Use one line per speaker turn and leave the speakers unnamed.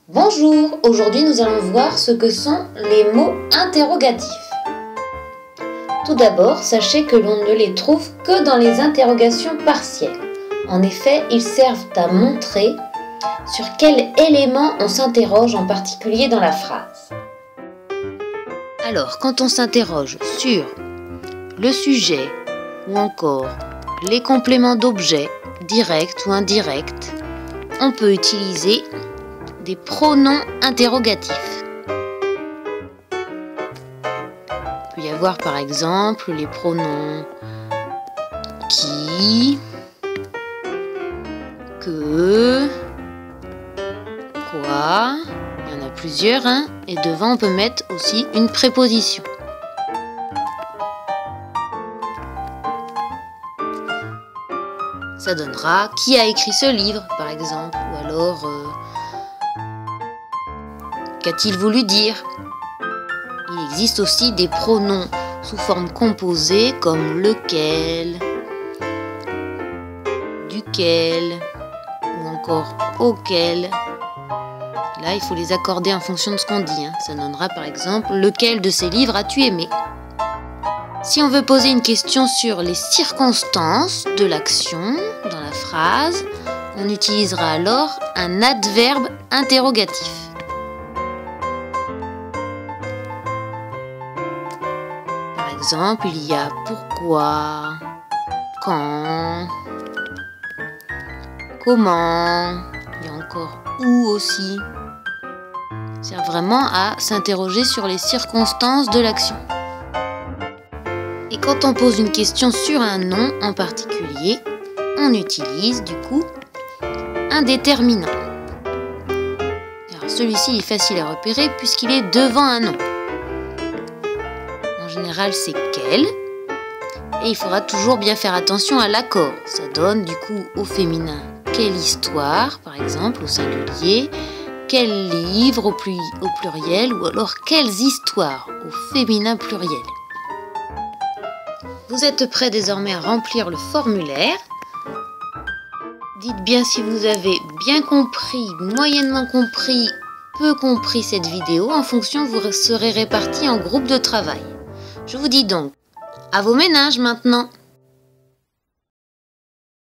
Bonjour, aujourd'hui nous allons voir ce que sont les mots interrogatifs. Tout d'abord, sachez que l'on ne les trouve que dans les interrogations partielles. En effet, ils servent à montrer sur quel élément on s'interroge en particulier dans la phrase. Alors, quand on s'interroge sur le sujet ou encore les compléments d'objets, directs ou indirects, on peut utiliser des pronoms interrogatifs. Il peut y avoir par exemple les pronoms qui, que, quoi, il y en a plusieurs, et devant on peut mettre aussi une préposition. Ça donnera qui a écrit ce livre par exemple, ou alors qu'a-t-il voulu dire? Il existe aussi des pronoms sous forme composée comme lequel, duquel ou encore auquel. Là, il faut les accorder en fonction de ce qu'on dit. Ça donnera par exemple lequel de ces livres as-tu aimé? Si on veut poser une question sur les circonstances de l'action dans la phrase, on utilisera alors un adverbe interrogatif. Par exemple, il y a pourquoi, quand, comment, il y a encore où aussi. Ça sert vraiment à s'interroger sur les circonstances de l'action. Et quand on pose une question sur un nom en particulier, on utilise du coup un déterminant. Alors celui-ci est facile à repérer puisqu'il est devant un nom. En général, c'est quel. Et il faudra toujours bien faire attention à l'accord. Ça donne du coup au féminin quelle histoire, par exemple, au singulier, quel livre au pluriel, ou alors quelles histoires au féminin pluriel. Vous êtes prêts désormais à remplir le formulaire. Dites bien si vous avez bien compris, moyennement compris, peu compris cette vidéo. En fonction, vous serez répartis en groupes de travail. Je vous dis donc, à vos ménages maintenant!